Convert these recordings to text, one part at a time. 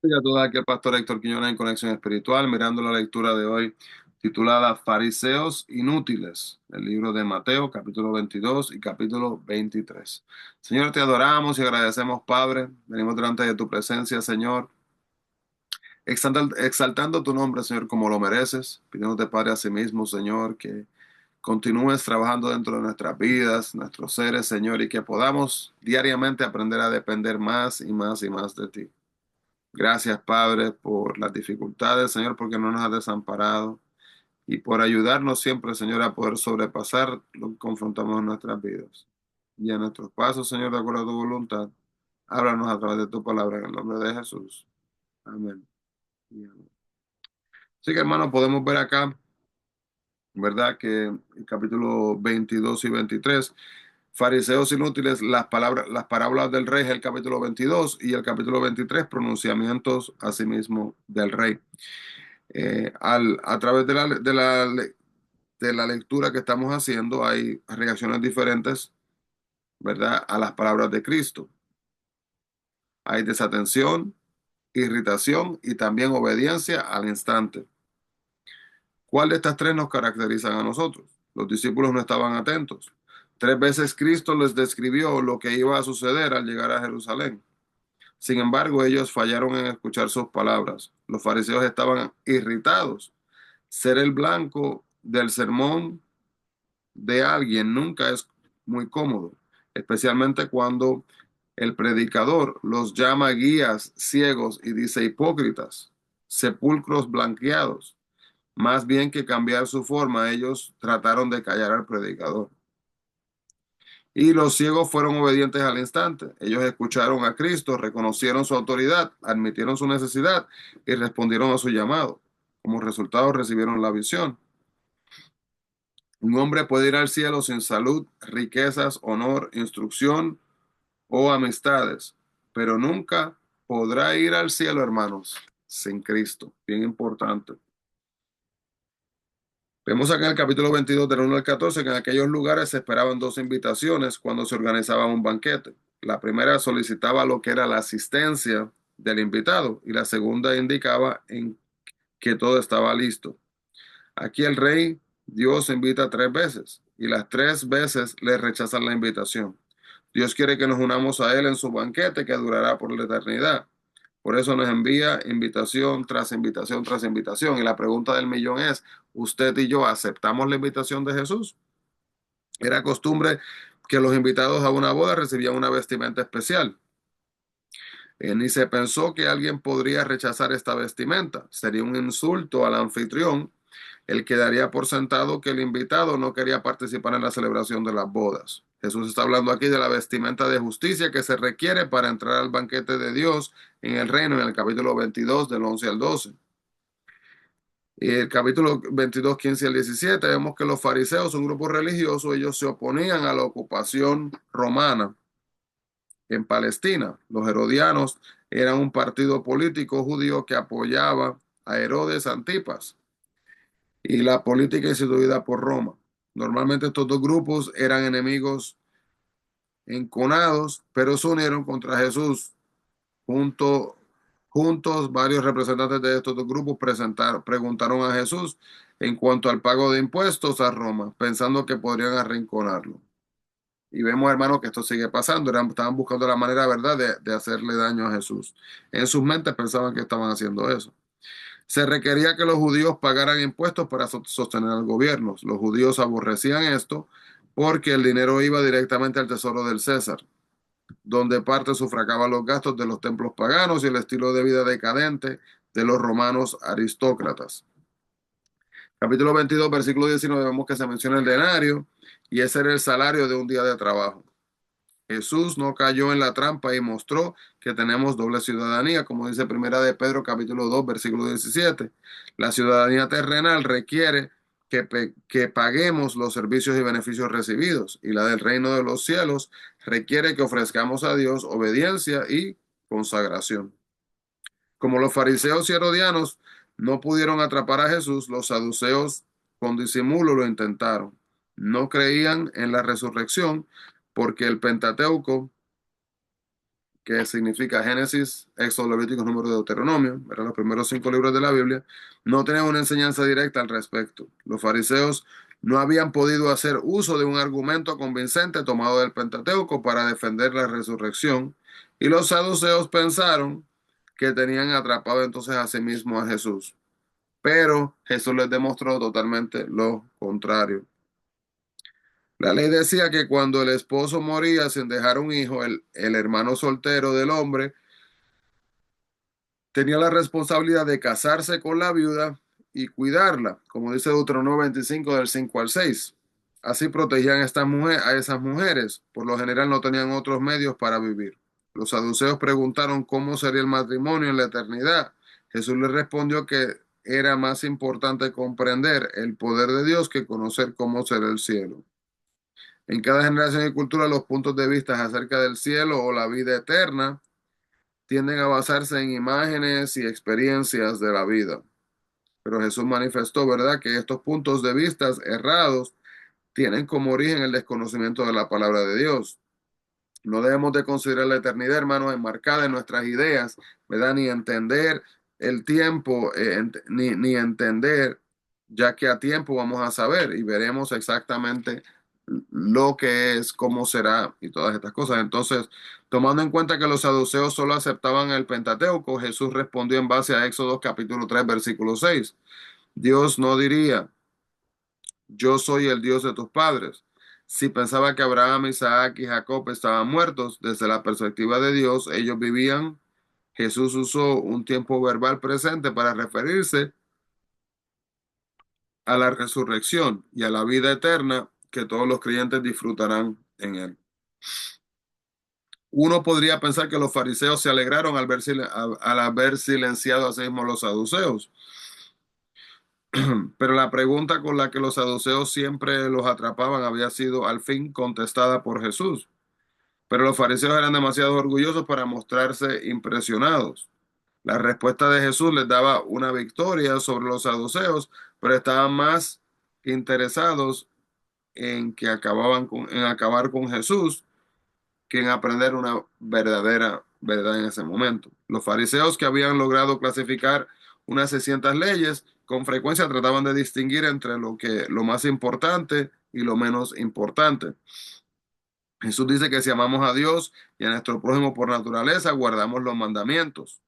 Y a toda aquí el pastor Héctor Quiñones en Conexión Espiritual, mirando la lectura de hoy titulada Fariseos Inútiles, el libro de Mateo, capítulo 22 y capítulo 23. Señor, te adoramos y agradecemos, Padre. Venimos delante de tu presencia, Señor, exaltando tu nombre, Señor, como lo mereces, pidiéndote, Padre, a sí mismo, Señor, que continúes trabajando dentro de nuestras vidas, nuestros seres, Señor, y que podamos diariamente aprender a depender más y más y más de ti. Gracias, Padre, por las dificultades, Señor, porque no nos has desamparado y por ayudarnos siempre, Señor, a poder sobrepasar lo que confrontamos en nuestras vidas. Y en nuestros pasos, Señor, de acuerdo a tu voluntad, háblanos a través de tu palabra en el nombre de Jesús. Amén. Y amén. Así que, hermano, podemos ver acá, ¿verdad? Que el capítulo 22 y 23, fariseos inútiles, las parábolas del rey es el capítulo 22 y el capítulo 23, pronunciamientos asimismo del rey. A través de la lectura que estamos haciendo hay reacciones diferentes, ¿verdad? A las palabras de Cristo. Hay desatención, irritación y también obediencia al instante. ¿Cuál de estas tres nos caracterizan a nosotros? Los discípulos no estaban atentos. Tres veces Cristo les describió lo que iba a suceder al llegar a Jerusalén. Sin embargo, ellos fallaron en escuchar sus palabras. Los fariseos estaban irritados. Ser el blanco del sermón de alguien nunca es muy cómodo, especialmente cuando el predicador los llama guías ciegos y dice hipócritas, sepulcros blanqueados. Más bien que cambiar su forma, ellos trataron de callar al predicador. Y los ciegos fueron obedientes al instante. Ellos escucharon a Cristo, reconocieron su autoridad, admitieron su necesidad y respondieron a su llamado. Como resultado recibieron la visión. Un hombre puede ir al cielo sin salud, riquezas, honor, instrucción o amistades, pero nunca podrá ir al cielo, hermanos, sin Cristo. Bien importante. Vemos acá en el capítulo 22 del 1 al 14 que en aquellos lugares se esperaban dos invitaciones cuando se organizaba un banquete. La primera solicitaba lo que era la asistencia del invitado y la segunda indicaba en que todo estaba listo. Aquí el rey Dios invita tres veces y las tres veces le rechazan la invitación. Dios quiere que nos unamos a Él en su banquete que durará por la eternidad. Por eso nos envía invitación tras invitación tras invitación. Y la pregunta del millón es, ¿usted y yo aceptamos la invitación de Jesús? Era costumbre que los invitados a una boda recibían una vestimenta especial. Ni se pensó que alguien podría rechazar esta vestimenta. Sería un insulto al anfitrión el que daría por sentado que el invitado no quería participar en la celebración de las bodas. Jesús está hablando aquí de la vestimenta de justicia que se requiere para entrar al banquete de Dios en el reino, en el capítulo 22 del 11 al 12. Y el capítulo 22, 15 al 17, vemos que los fariseos, un grupo religioso, ellos se oponían a la ocupación romana en Palestina. Los herodianos eran un partido político judío que apoyaba a Herodes Antipas y la política instituida por Roma. Normalmente estos dos grupos eran enemigos enconados, pero se unieron contra Jesús. Junto, juntos, varios representantes de estos dos grupos preguntaron a Jesús en cuanto al pago de impuestos a Roma, pensando que podrían arrinconarlo. Y vemos, hermanos, que esto sigue pasando. Estaban buscando la manera, ¿verdad?, de hacerle daño a Jesús. En sus mentes pensaban que estaban haciendo eso. Se requería que los judíos pagaran impuestos para sostener al gobierno. Los judíos aborrecían esto porque el dinero iba directamente al tesoro del César, donde parte sufragaba los gastos de los templos paganos y el estilo de vida decadente de los romanos aristócratas. Capítulo 22, versículo 19, vemos que se menciona el denario y ese era el salario de un día de trabajo. Jesús no cayó en la trampa y mostró que tenemos doble ciudadanía, como dice Primera de Pedro capítulo 2 versículo 17. La ciudadanía terrenal requiere que paguemos los servicios y beneficios recibidos, y la del reino de los cielos requiere que ofrezcamos a Dios obediencia y consagración. Como los fariseos y herodianos no pudieron atrapar a Jesús, los saduceos con disimulo lo intentaron. No creían en la resurrección porque el Pentateuco que significa Génesis, Éxodo, Levítico, Número, Deuteronomio, eran los primeros 5 libros de la Biblia, no tenían una enseñanza directa al respecto. Los fariseos no habían podido hacer uso de un argumento convincente tomado del Pentateuco para defender la resurrección, y los saduceos pensaron que tenían atrapado entonces a sí mismo a Jesús. Pero Jesús les demostró totalmente lo contrario. La ley decía que cuando el esposo moría sin dejar un hijo, el hermano soltero del hombre tenía la responsabilidad de casarse con la viuda y cuidarla, como dice Deuteronomio 25 del 5 al 6. Así protegían a, a esas mujeres. Por lo general no tenían otros medios para vivir. Los saduceos preguntaron cómo sería el matrimonio en la eternidad. Jesús les respondió que era más importante comprender el poder de Dios que conocer cómo será el cielo. En cada generación y cultura los puntos de vista acerca del cielo o la vida eterna tienden a basarse en imágenes y experiencias de la vida. Pero Jesús manifestó, ¿verdad?, que estos puntos de vista errados tienen como origen el desconocimiento de la palabra de Dios. No debemos de considerar la eternidad, hermanos, enmarcada en nuestras ideas, ¿verdad? Ni entender el tiempo, ni entender, ya que a tiempo vamos a saber y veremos exactamente lo que es, cómo será y todas estas cosas. Entonces, tomando en cuenta que los saduceos solo aceptaban el Pentateuco, Jesús respondió en base a Éxodo capítulo 3 versículo 6. Dios no diría, yo soy el Dios de tus padres. Si pensaba que Abraham, Isaac y Jacob estaban muertos, desde la perspectiva de Dios, ellos vivían. Jesús usó un tiempo verbal presente para referirse a la resurrección y a la vida eterna que todos los creyentes disfrutarán en él. Uno podría pensar que los fariseos se alegraron al haber silenciado a sí mismos los saduceos, pero la pregunta con la que los saduceos siempre los atrapaban había sido al fin contestada por Jesús. Pero los fariseos eran demasiado orgullosos para mostrarse impresionados. La respuesta de Jesús les daba una victoria sobre los saduceos, pero estaban más interesados en acabar con Jesús que en aprender una verdadera verdad en ese momento. Los fariseos, que habían logrado clasificar unas 600 leyes, con frecuencia trataban de distinguir entre lo más importante y lo menos importante. Jesús dice que si amamos a Dios y a nuestro prójimo por naturaleza, guardamos los mandamientos.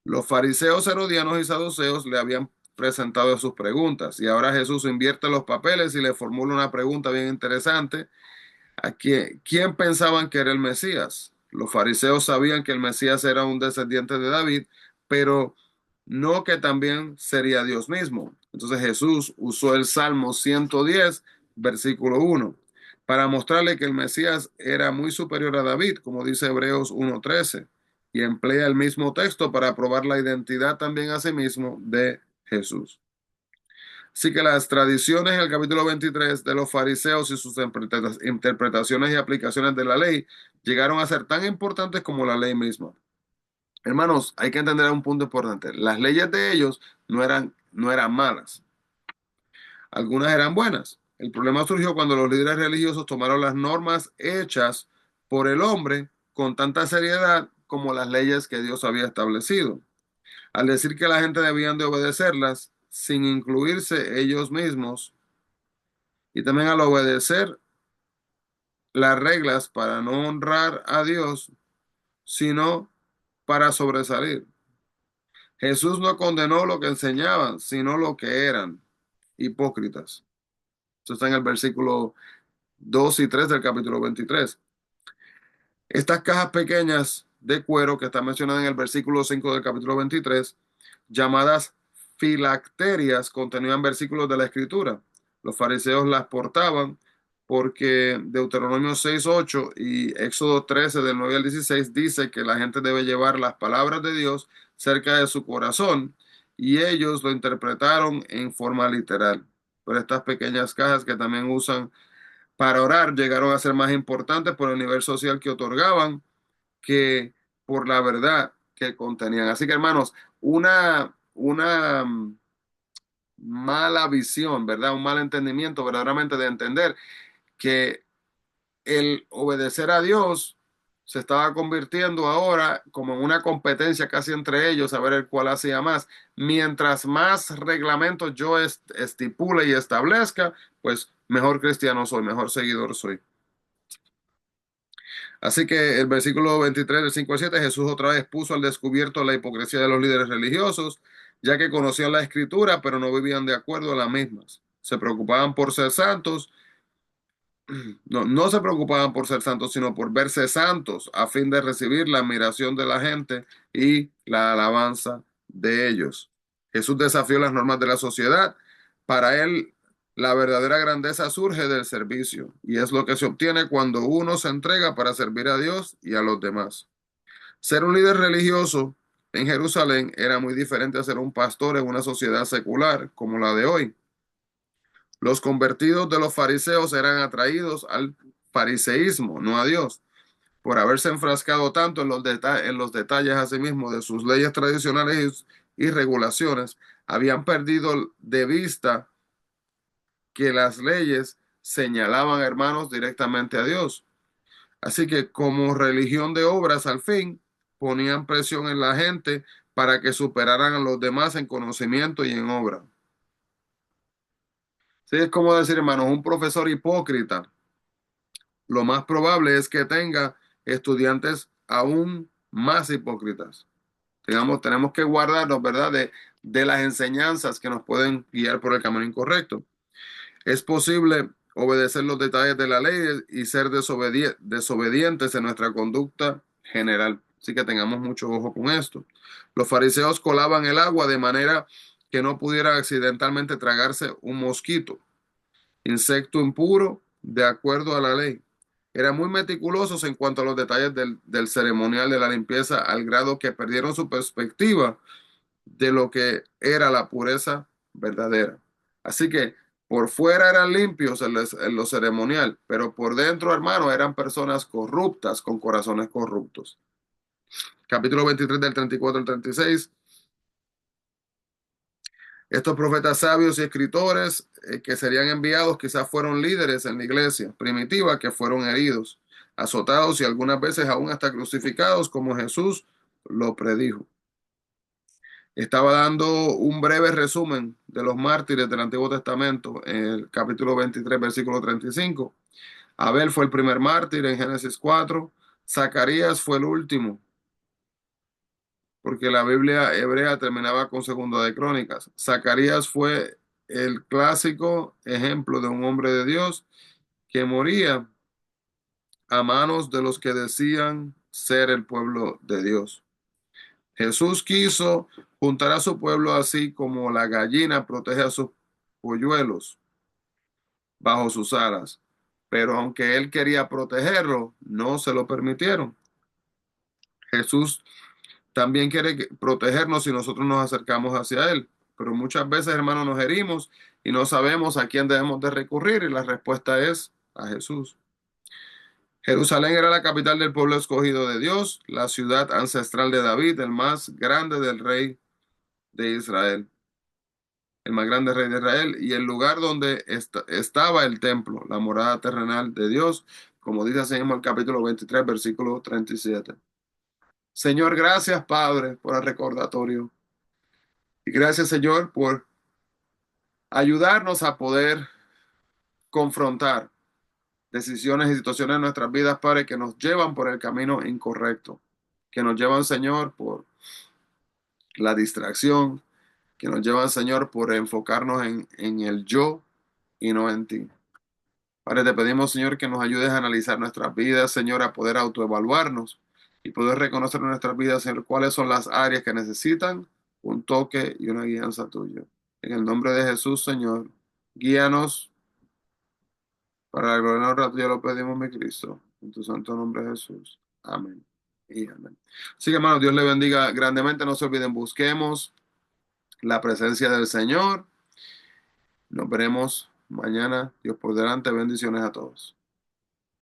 Los fariseos, herodianos y saduceos le habían presentado sus preguntas, y ahora Jesús invierte los papeles y le formula una pregunta bien interesante. ¿Quién pensaban que era el Mesías? Los fariseos sabían que el Mesías era un descendiente de David, pero no que también sería Dios mismo. Entonces Jesús usó el Salmo 110, versículo 1, para mostrarle que el Mesías era muy superior a David, como dice Hebreos 1:13, y emplea el mismo texto para probar la identidad también a sí mismo de Jesús. Así que las tradiciones en el capítulo 23 de los fariseos y sus interpretaciones y aplicaciones de la ley llegaron a ser tan importantes como la ley misma. Hermanos, hay que entender un punto importante. Las leyes de ellos no eran malas. Algunas eran buenas. El problema surgió cuando los líderes religiosos tomaron las normas hechas por el hombre con tanta seriedad como las leyes que Dios había establecido. Al decir que la gente debían de obedecerlas sin incluirse ellos mismos, y también al obedecer las reglas para no honrar a Dios, sino para sobresalir. Jesús no condenó lo que enseñaban, sino lo que eran, hipócritas. Eso está en el versículo 2 y 3 del capítulo 23. Estas cajas pequeñas de cuero que están mencionadas en el versículo 5 del capítulo 23, llamadas filacterias, contenían versículos de la Escritura. Los fariseos las portaban porque Deuteronomio 6:8 y Éxodo 13 del 9 al 16 dice que la gente debe llevar las palabras de Dios cerca de su corazón, y ellos lo interpretaron en forma literal. Pero estas pequeñas cajas que también usan para orar llegaron a ser más importantes por el nivel social que otorgaban que por la verdad que contenían. Así que, hermanos, una mala visión, ¿verdad? Un mal entendimiento verdaderamente de entender que el obedecer a Dios se estaba convirtiendo ahora como en una competencia casi entre ellos a ver el cual hacía más. Mientras más reglamentos yo estipule y establezca, pues mejor cristiano soy, mejor seguidor soy. Así que el versículo 23 del 5 al 7, Jesús otra vez puso al descubierto la hipocresía de los líderes religiosos, ya que conocían la escritura, pero no vivían de acuerdo a las mismas. Se preocupaban por ser santos. No se preocupaban por ser santos, sino por verse santos a fin de recibir la admiración de la gente y la alabanza de ellos. Jesús desafió las normas de la sociedad. Para él, la verdadera grandeza surge del servicio y es lo que se obtiene cuando uno se entrega para servir a Dios y a los demás. Ser un líder religioso en Jerusalén era muy diferente a ser un pastor en una sociedad secular como la de hoy. Los convertidos de los fariseos eran atraídos al fariseísmo, no a Dios, por haberse enfrascado tanto en en los detalles asimismo de sus leyes tradicionales y regulaciones, habían perdido de vista que las leyes señalaban, hermanos, directamente a Dios. Así que como religión de obras, al fin, ponían presión en la gente para que superaran a los demás en conocimiento y en obra. Sí, es como decir, hermanos, un profesor hipócrita lo más probable es que tenga estudiantes aún más hipócritas. Tenemos que guardarnos, ¿verdad?, de las enseñanzas que nos pueden guiar por el camino incorrecto. Es posible obedecer los detalles de la ley y ser desobedientes en nuestra conducta general. Así que tengamos mucho ojo con esto. Los fariseos colaban el agua de manera que no pudiera accidentalmente tragarse un mosquito, insecto impuro, de acuerdo a la ley. Eran muy meticulosos en cuanto a los detalles del ceremonial de la limpieza, al grado que perdieron su perspectiva de lo que era la pureza verdadera. Así que por fuera eran limpios en lo ceremonial, pero por dentro, hermano, eran personas corruptas con corazones corruptos. Capítulo 23 del 34 al 36. Estos profetas sabios y escritores que serían enviados quizás fueron líderes en la iglesia primitiva que fueron heridos, azotados y algunas veces aún hasta crucificados como Jesús lo predijo. Estaba dando un breve resumen de los mártires del Antiguo Testamento en el capítulo 23, versículo 35. Abel fue el primer mártir en Génesis 4. Zacarías fue el último, porque la Biblia hebrea terminaba con Segundo de Crónicas. Zacarías fue el clásico ejemplo de un hombre de Dios que moría a manos de los que decían ser el pueblo de Dios. Jesús quiso juntar a su pueblo así como la gallina protege a sus polluelos bajo sus alas. Pero aunque él quería protegerlo, no se lo permitieron. Jesús también quiere protegernos si nosotros nos acercamos hacia Él. Pero muchas veces, hermanos, nos herimos y no sabemos a quién debemos de recurrir y la respuesta es a Jesús. Jerusalén era la capital del pueblo escogido de Dios, la ciudad ancestral de David, el más grande del rey de Israel, el más grande rey de Israel, y el lugar donde estaba el templo, la morada terrenal de Dios, como dice así mismo el capítulo 23, versículo 37. Señor, gracias, Padre, por el recordatorio. Y gracias, Señor, por ayudarnos a poder confrontar decisiones y situaciones en nuestras vidas, Padre, que nos llevan por el camino incorrecto, que nos llevan, Señor, por la distracción, que nos llevan, Señor, por enfocarnos en el yo y no en ti. Padre, te pedimos, Señor, que nos ayudes a analizar nuestras vidas, Señor, a poder autoevaluarnos y poder reconocer en nuestras vidas, Señor, cuáles son las áreas que necesitan un toque y una guianza tuya. En el nombre de Jesús, Señor, guíanos para la gloria y honra tuya, lo pedimos, mi Cristo. En tu santo nombre, Jesús. Amén. Y amén. Así que, hermanos, Dios le bendiga grandemente. No se olviden, busquemos la presencia del Señor. Nos veremos mañana. Dios por delante. Bendiciones a todos.